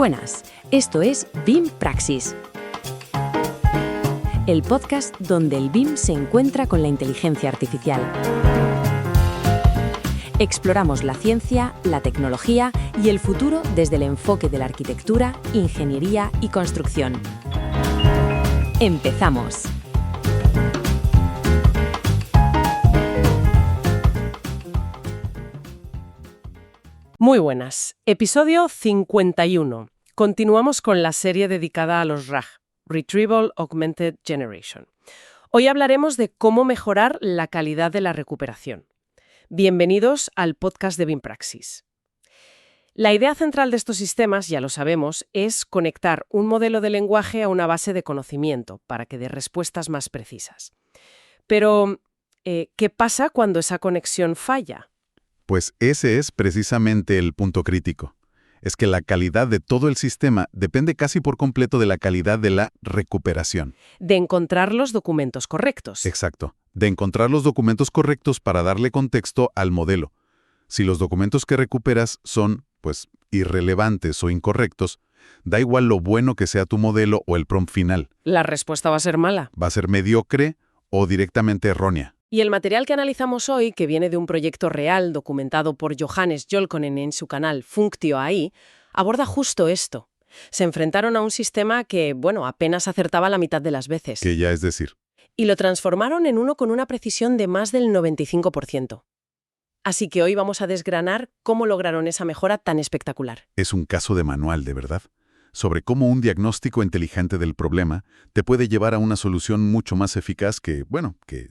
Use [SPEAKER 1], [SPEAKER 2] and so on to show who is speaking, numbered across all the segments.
[SPEAKER 1] Buenas, esto es BIM Praxis, el podcast donde el BIM se encuentra con la inteligencia artificial. Exploramos la ciencia, la tecnología y el futuro desde el enfoque de la arquitectura, ingeniería y construcción. ¡Empezamos!
[SPEAKER 2] Muy buenas. Episodio 51. Continuamos con la serie dedicada a los RAG, Retrieval Augmented Generation. Hoy hablaremos de cómo mejorar la calidad de la recuperación. Bienvenidos al podcast de BIM Praxis. La idea central de estos sistemas, ya lo sabemos, es conectar un modelo de lenguaje a una base de conocimiento para que dé respuestas más precisas. Pero, ¿qué pasa cuando esa conexión falla?
[SPEAKER 3] Pues ese es precisamente el punto crítico. Es que la calidad de todo el sistema depende casi por completo de la calidad de la recuperación.
[SPEAKER 2] De encontrar los documentos correctos.
[SPEAKER 3] Exacto. De encontrar los documentos correctos para darle contexto al modelo. Si los documentos que recuperas son, irrelevantes o incorrectos, da igual lo bueno que sea tu modelo o el prompt final.
[SPEAKER 2] La respuesta va a ser mala.
[SPEAKER 3] Va a ser mediocre o directamente errónea.
[SPEAKER 2] Y el material que analizamos hoy, que viene de un proyecto real documentado por Johannes Jolkonen en su canal Funktio AI, aborda justo esto. Se enfrentaron a un sistema que, apenas acertaba la mitad de las veces.
[SPEAKER 3] Que ya es decir.
[SPEAKER 2] Y lo transformaron en uno con una precisión de más del 95%. Así que hoy vamos a desgranar cómo lograron esa mejora tan espectacular.
[SPEAKER 3] Es un caso de manual, de verdad, sobre cómo un diagnóstico inteligente del problema te puede llevar a una solución mucho más eficaz que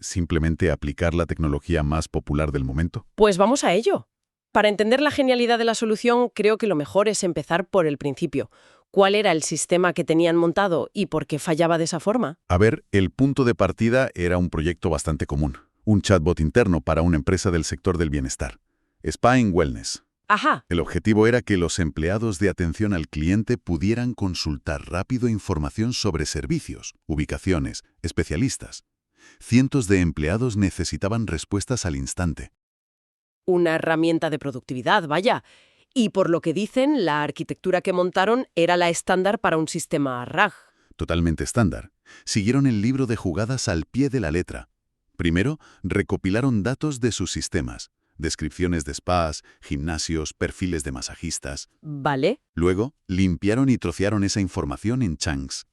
[SPEAKER 3] simplemente aplicar la tecnología más popular del momento.
[SPEAKER 2] Pues vamos a ello. Para entender la genialidad de la solución, creo que lo mejor es empezar por el principio. ¿Cuál era el sistema que tenían montado y por qué fallaba de esa forma?
[SPEAKER 3] A ver, el punto de partida era un proyecto bastante común. Un chatbot interno para una empresa del sector del bienestar. Spa and Wellness.
[SPEAKER 2] Ajá.
[SPEAKER 3] El objetivo era que los empleados de atención al cliente pudieran consultar rápido información sobre servicios, ubicaciones, especialistas. Cientos de empleados necesitaban respuestas al instante.
[SPEAKER 2] Una herramienta de productividad, vaya. Y por lo que dicen, la arquitectura que montaron era la estándar para un sistema RAG.
[SPEAKER 3] Totalmente estándar. Siguieron el libro de jugadas al pie de la letra. Primero, recopilaron datos de sus sistemas. Descripciones de spas, gimnasios, perfiles de masajistas.
[SPEAKER 2] Vale.
[SPEAKER 3] Luego, limpiaron y trocearon esa información en chunks.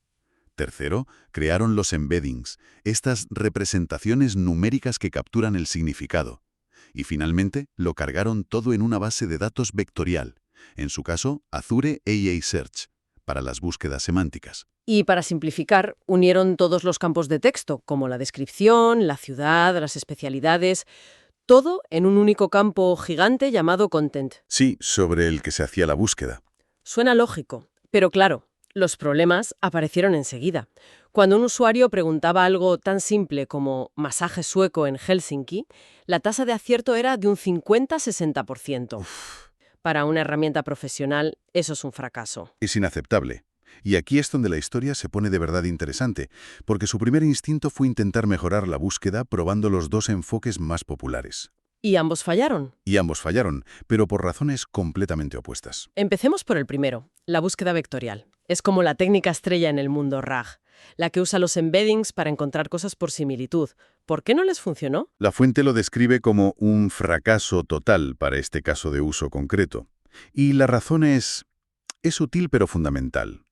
[SPEAKER 3] Tercero, crearon los embeddings, estas representaciones numéricas que capturan el significado. Y finalmente, lo cargaron todo en una base de datos vectorial, en su caso, Azure AI Search, para las búsquedas semánticas.
[SPEAKER 2] Y para simplificar, unieron todos los campos de texto, como la descripción, la ciudad, las especialidades, todo en un único campo gigante llamado content.
[SPEAKER 3] Sí, sobre el que se hacía la búsqueda.
[SPEAKER 2] Suena lógico, pero claro, los problemas aparecieron enseguida. Cuando un usuario preguntaba algo tan simple como masaje sueco en Helsinki, la tasa de acierto era de un 50-60%. Para una herramienta profesional, eso es un fracaso.
[SPEAKER 3] Es inaceptable. Y aquí es donde la historia se pone de verdad interesante, porque su primer instinto fue intentar mejorar la búsqueda probando los dos enfoques más populares.
[SPEAKER 2] ¿Y ambos fallaron?
[SPEAKER 3] Y ambos fallaron, pero por razones completamente opuestas.
[SPEAKER 2] Empecemos por el primero, la búsqueda vectorial. Es como la técnica estrella en el mundo RAG, la que usa los embeddings para encontrar cosas por similitud. ¿Por qué no les funcionó?
[SPEAKER 3] La fuente lo describe como un fracaso total para este caso de uso concreto. Y la razón es sutil pero fundamental.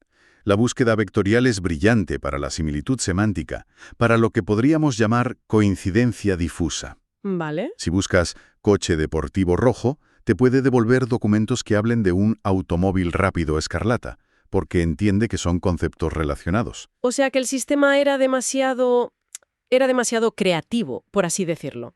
[SPEAKER 3] La búsqueda vectorial es brillante para la similitud semántica, para lo que podríamos llamar coincidencia difusa.
[SPEAKER 2] Vale.
[SPEAKER 3] Si buscas coche deportivo rojo, te puede devolver documentos que hablen de un automóvil rápido escarlata, porque entiende que son conceptos relacionados.
[SPEAKER 2] O sea que el sistema era demasiado creativo, por así decirlo.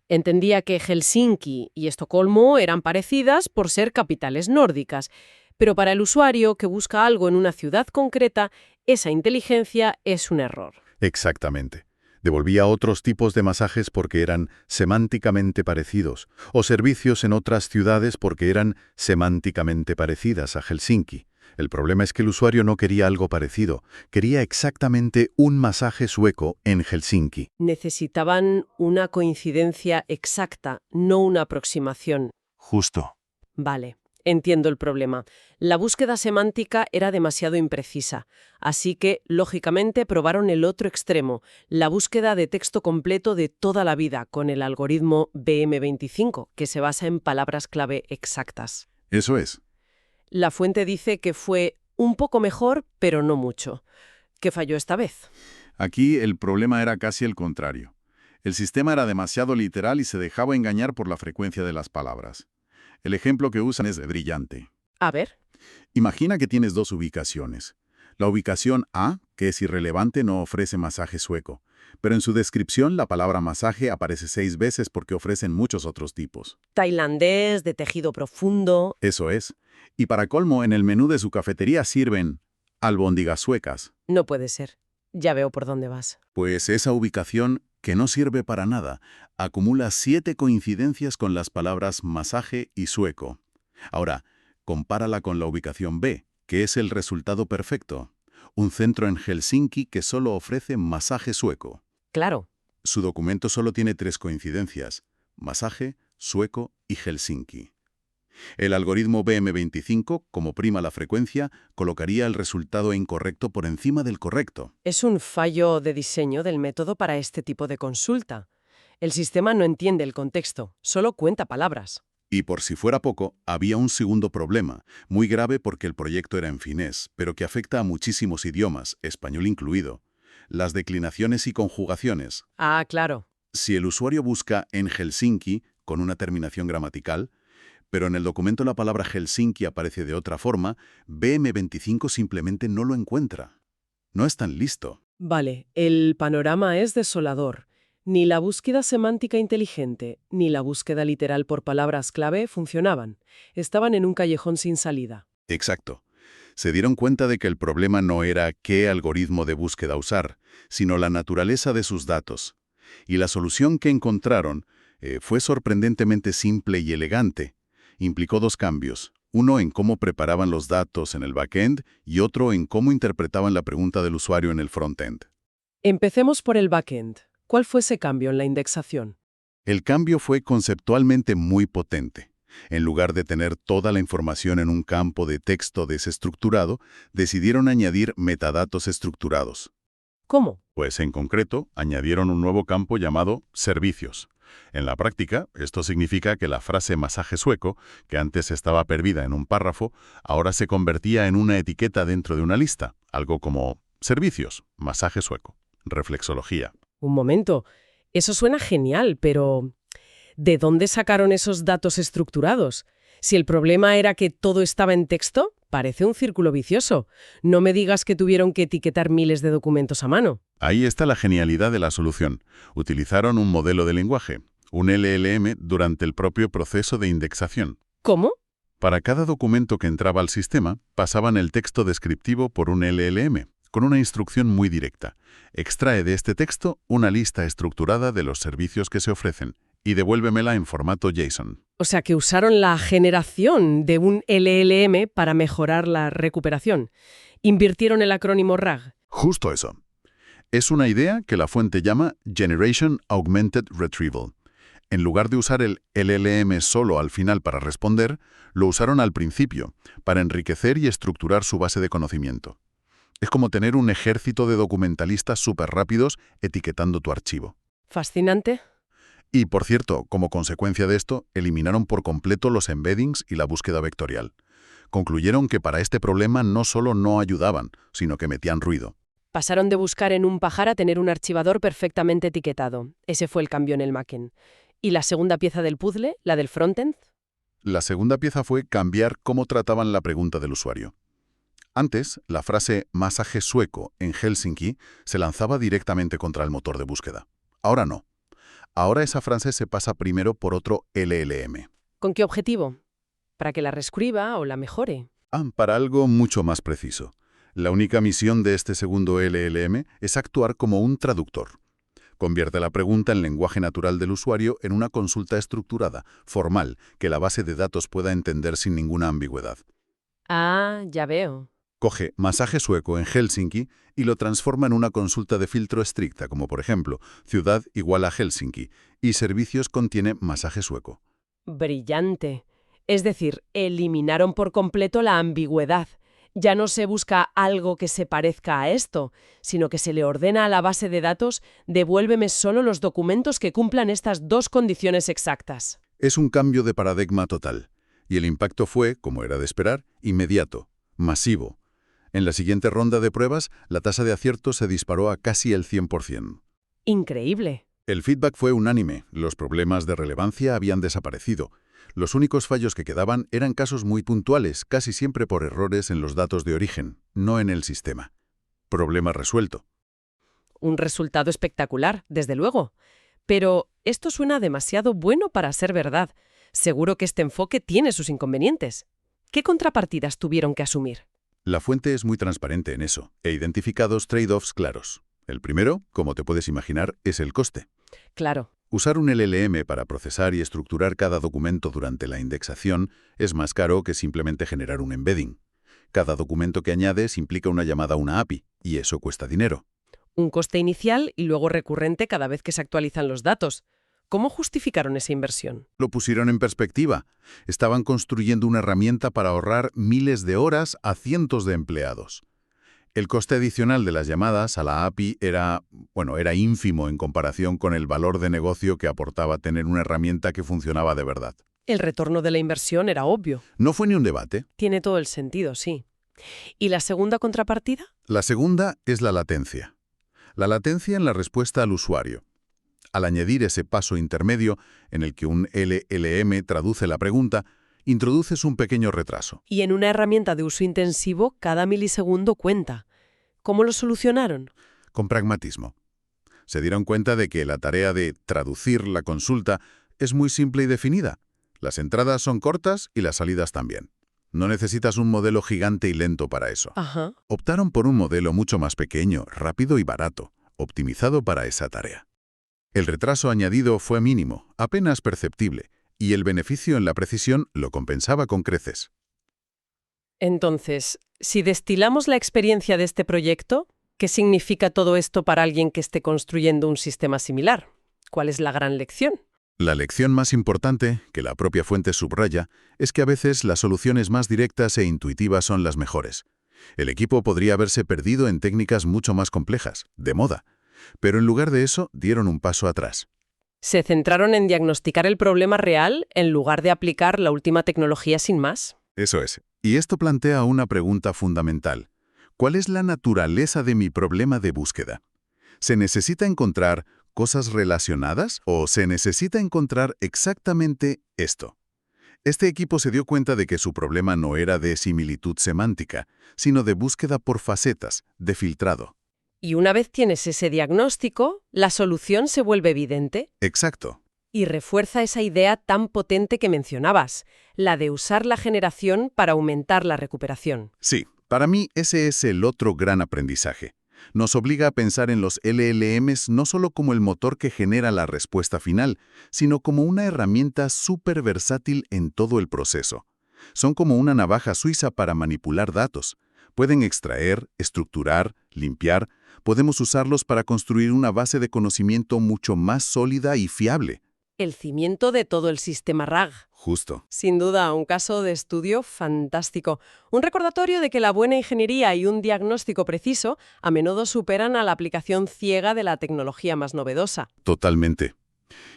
[SPEAKER 2] Entendía que Helsinki y Estocolmo eran parecidas por ser capitales nórdicas, pero para el usuario que busca algo en una ciudad concreta, esa inteligencia es un error.
[SPEAKER 3] Exactamente. Devolvía otros tipos de masajes porque eran semánticamente parecidos, o servicios en otras ciudades porque eran semánticamente parecidas a Helsinki. El problema es que el usuario no quería algo parecido, quería exactamente un masaje sueco en Helsinki.
[SPEAKER 2] Necesitaban una coincidencia exacta, no una aproximación.
[SPEAKER 3] Justo.
[SPEAKER 2] Vale. Entiendo el problema. La búsqueda semántica era demasiado imprecisa, así que, lógicamente, probaron el otro extremo, la búsqueda de texto completo de toda la vida, con el algoritmo BM25, que se basa en palabras clave exactas.
[SPEAKER 3] Eso es.
[SPEAKER 2] La fuente dice que fue un poco mejor, pero no mucho. ¿Qué falló esta vez?
[SPEAKER 3] Aquí el problema era casi el contrario. El sistema era demasiado literal y se dejaba engañar por la frecuencia de las palabras. El ejemplo que usan es brillante.
[SPEAKER 2] A ver.
[SPEAKER 3] Imagina que tienes dos ubicaciones. La ubicación A, que es irrelevante, no ofrece masaje sueco, pero en su descripción la palabra masaje aparece 6 veces porque ofrecen muchos otros tipos.
[SPEAKER 2] Tailandés, de tejido profundo.
[SPEAKER 3] Eso es. Y para colmo, en el menú de su cafetería sirven albóndigas suecas.
[SPEAKER 2] No puede ser. Ya veo por dónde vas.
[SPEAKER 3] Pues esa ubicación, que no sirve para nada, acumula 7 coincidencias con las palabras masaje y sueco. Ahora, compárala con la ubicación B, que es el resultado perfecto. Un centro en Helsinki que solo ofrece masaje sueco.
[SPEAKER 2] Claro.
[SPEAKER 3] Su documento solo tiene 3 coincidencias: masaje, sueco y Helsinki. El algoritmo BM25, como prima la frecuencia, colocaría el resultado incorrecto por encima del correcto.
[SPEAKER 2] Es un fallo de diseño del método para este tipo de consulta. El sistema no entiende el contexto, solo cuenta palabras.
[SPEAKER 3] Y por si fuera poco, había un segundo problema, muy grave porque el proyecto era en finés, pero que afecta a muchísimos idiomas, español incluido. Las declinaciones y conjugaciones.
[SPEAKER 2] Ah, claro.
[SPEAKER 3] Si el usuario busca en Helsinki, con una terminación gramatical, pero en el documento la palabra Helsinki aparece de otra forma, BM25 simplemente no lo encuentra. No es tan listo.
[SPEAKER 2] Vale, el panorama es desolador. Ni la búsqueda semántica inteligente, ni la búsqueda literal por palabras clave funcionaban. Estaban en un callejón sin salida.
[SPEAKER 3] Exacto. Se dieron cuenta de que el problema no era qué algoritmo de búsqueda usar, sino la naturaleza de sus datos. Y la solución que encontraron fue sorprendentemente simple y elegante. Implicó 2 cambios, uno en cómo preparaban los datos en el backend y otro en cómo interpretaban la pregunta del usuario en el frontend.
[SPEAKER 2] Empecemos por el backend. ¿Cuál fue ese cambio en la indexación?
[SPEAKER 3] El cambio fue conceptualmente muy potente. En lugar de tener toda la información en un campo de texto desestructurado, decidieron añadir metadatos estructurados.
[SPEAKER 2] ¿Cómo?
[SPEAKER 3] Pues en concreto, añadieron un nuevo campo llamado servicios. En la práctica, esto significa que la frase masaje sueco, que antes estaba perdida en un párrafo, ahora se convertía en una etiqueta dentro de una lista, algo como servicios, masaje sueco, reflexología.
[SPEAKER 2] Un momento. Eso suena genial, pero ¿de dónde sacaron esos datos estructurados? Si el problema era que todo estaba en texto, parece un círculo vicioso. No me digas que tuvieron que etiquetar miles de documentos a mano.
[SPEAKER 3] Ahí está la genialidad de la solución. Utilizaron un modelo de lenguaje, un LLM, durante el propio proceso de indexación.
[SPEAKER 2] ¿Cómo?
[SPEAKER 3] Para cada documento que entraba al sistema, pasaban el texto descriptivo por un LLM, con una instrucción muy directa. Extrae de este texto una lista estructurada de los servicios que se ofrecen y devuélvemela en formato JSON.
[SPEAKER 2] O sea que usaron la generación de un LLM para mejorar la recuperación. Invirtieron el acrónimo RAG.
[SPEAKER 3] Justo eso. Es una idea que la fuente llama Generation Augmented Retrieval. En lugar de usar el LLM solo al final para responder, lo usaron al principio, para enriquecer y estructurar su base de conocimiento. Es como tener un ejército de documentalistas súper rápidos etiquetando tu archivo.
[SPEAKER 2] Fascinante.
[SPEAKER 3] Y, por cierto, como consecuencia de esto, eliminaron por completo los embeddings y la búsqueda vectorial. Concluyeron que para este problema no solo no ayudaban, sino que metían ruido.
[SPEAKER 2] Pasaron de buscar en un pajar a tener un archivador perfectamente etiquetado. Ese fue el cambio en el backend. ¿Y la segunda pieza del puzzle, la del frontend?
[SPEAKER 3] La segunda pieza fue cambiar cómo trataban la pregunta del usuario. Antes, la frase masaje sueco en Helsinki se lanzaba directamente contra el motor de búsqueda. Ahora no. Ahora esa frase se pasa primero por otro LLM.
[SPEAKER 2] ¿Con qué objetivo? ¿Para que la reescriba o la mejore?
[SPEAKER 3] Para algo mucho más preciso. La única misión de este segundo LLM es actuar como un traductor. Convierte la pregunta en lenguaje natural del usuario en una consulta estructurada, formal, que la base de datos pueda entender sin ninguna ambigüedad.
[SPEAKER 2] Ah, ya veo.
[SPEAKER 3] Coge masaje sueco en Helsinki y lo transforma en una consulta de filtro estricta, como por ejemplo, ciudad igual a Helsinki, y servicios contiene masaje sueco.
[SPEAKER 2] Brillante. Es decir, eliminaron por completo la ambigüedad. Ya no se busca algo que se parezca a esto, sino que se le ordena a la base de datos: devuélveme solo los documentos que cumplan estas dos condiciones exactas.
[SPEAKER 3] Es un cambio de paradigma total. Y el impacto fue, como era de esperar, inmediato, masivo. En la siguiente ronda de pruebas, la tasa de acierto se disparó a casi el 100%.
[SPEAKER 2] Increíble.
[SPEAKER 3] El feedback fue unánime, los problemas de relevancia habían desaparecido. Los únicos fallos que quedaban eran casos muy puntuales, casi siempre por errores en los datos de origen, no en el sistema. Problema resuelto.
[SPEAKER 2] Un resultado espectacular, desde luego. Pero esto suena demasiado bueno para ser verdad. Seguro que este enfoque tiene sus inconvenientes. ¿Qué contrapartidas tuvieron que asumir?
[SPEAKER 3] La fuente es muy transparente en eso, e identificados trade-offs claros. El primero, como te puedes imaginar, es el coste.
[SPEAKER 2] Claro.
[SPEAKER 3] Usar un LLM para procesar y estructurar cada documento durante la indexación es más caro que simplemente generar un embedding. Cada documento que añades implica una llamada a una API, y eso cuesta dinero.
[SPEAKER 2] Un coste inicial y luego recurrente cada vez que se actualizan los datos. ¿Cómo justificaron esa inversión?
[SPEAKER 3] Lo pusieron en perspectiva. Estaban construyendo una herramienta para ahorrar miles de horas a cientos de empleados. El coste adicional de las llamadas a la API era ínfimo en comparación con el valor de negocio que aportaba tener una herramienta que funcionaba de verdad.
[SPEAKER 2] El retorno de la inversión era obvio.
[SPEAKER 3] No fue ni un debate.
[SPEAKER 2] Tiene todo el sentido, sí. ¿Y la segunda contrapartida?
[SPEAKER 3] La segunda es la latencia. La latencia en la respuesta al usuario. Al añadir ese paso intermedio en el que un LLM traduce la pregunta, introduces un pequeño retraso.
[SPEAKER 2] Y en una herramienta de uso intensivo, cada milisegundo cuenta. ¿Cómo lo solucionaron?
[SPEAKER 3] Con pragmatismo. Se dieron cuenta de que la tarea de traducir la consulta es muy simple y definida. Las entradas son cortas y las salidas también. No necesitas un modelo gigante y lento para eso.
[SPEAKER 2] Ajá.
[SPEAKER 3] Optaron por un modelo mucho más pequeño, rápido y barato, optimizado para esa tarea. El retraso añadido fue mínimo, apenas perceptible, y el beneficio en la precisión lo compensaba con creces.
[SPEAKER 2] Entonces, si destilamos la experiencia de este proyecto, ¿qué significa todo esto para alguien que esté construyendo un sistema similar? ¿Cuál es la gran lección?
[SPEAKER 3] La lección más importante, que la propia fuente subraya, es que a veces las soluciones más directas e intuitivas son las mejores. El equipo podría haberse perdido en técnicas mucho más complejas, de moda, pero en lugar de eso dieron un paso atrás.
[SPEAKER 2] Se centraron en diagnosticar el problema real en lugar de aplicar la última tecnología sin más.
[SPEAKER 3] Eso es. Y esto plantea una pregunta fundamental. ¿Cuál es la naturaleza de mi problema de búsqueda? ¿Se necesita encontrar cosas relacionadas o se necesita encontrar exactamente esto? Este equipo se dio cuenta de que su problema no era de similitud semántica, sino de búsqueda por facetas, de filtrado.
[SPEAKER 2] Y una vez tienes ese diagnóstico, la solución se vuelve evidente.
[SPEAKER 3] Exacto.
[SPEAKER 2] Y refuerza esa idea tan potente que mencionabas, la de usar la generación para aumentar la recuperación.
[SPEAKER 3] Sí, para mí ese es el otro gran aprendizaje. Nos obliga a pensar en los LLMs no solo como el motor que genera la respuesta final, sino como una herramienta súper versátil en todo el proceso. Son como una navaja suiza para manipular datos. Pueden extraer, estructurar, limpiar. Podemos usarlos para construir una base de conocimiento mucho más sólida y fiable.
[SPEAKER 2] El cimiento de todo el sistema RAG.
[SPEAKER 3] Justo.
[SPEAKER 2] Sin duda, un caso de estudio fantástico. Un recordatorio de que la buena ingeniería y un diagnóstico preciso a menudo superan a la aplicación ciega de la tecnología más novedosa.
[SPEAKER 3] Totalmente.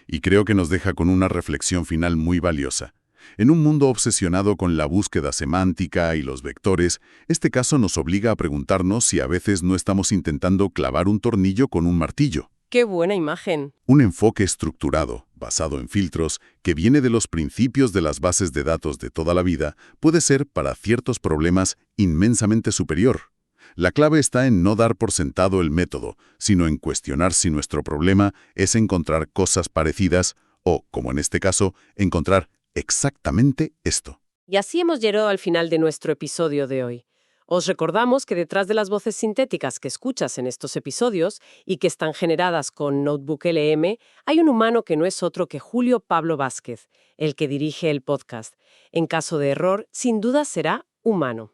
[SPEAKER 3] Y creo que nos deja con una reflexión final muy valiosa. En un mundo obsesionado con la búsqueda semántica y los vectores, este caso nos obliga a preguntarnos si a veces no estamos intentando clavar un tornillo con un martillo.
[SPEAKER 2] ¡Qué buena imagen!
[SPEAKER 3] Un enfoque estructurado, basado en filtros, que viene de los principios de las bases de datos de toda la vida, puede ser, para ciertos problemas, inmensamente superior. La clave está en no dar por sentado el método, sino en cuestionar si nuestro problema es encontrar cosas parecidas o, como en este caso, encontrar exactamente esto.
[SPEAKER 2] Y así hemos llegado al final de nuestro episodio de hoy. Os recordamos que detrás de las voces sintéticas que escuchas en estos episodios y que están generadas con NotebookLM, hay un humano que no es otro que Julio Pablo Vázquez, el que dirige el podcast. En caso de error, sin duda será humano.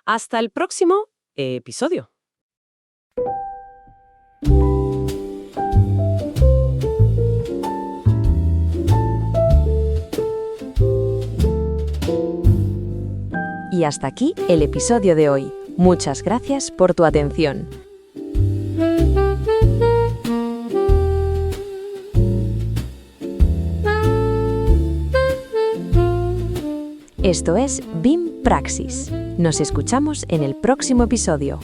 [SPEAKER 2] Hasta el próximo episodio.
[SPEAKER 1] Y hasta aquí el episodio de hoy. Muchas gracias por tu atención. Esto es BIM Praxis. Nos escuchamos en el próximo episodio.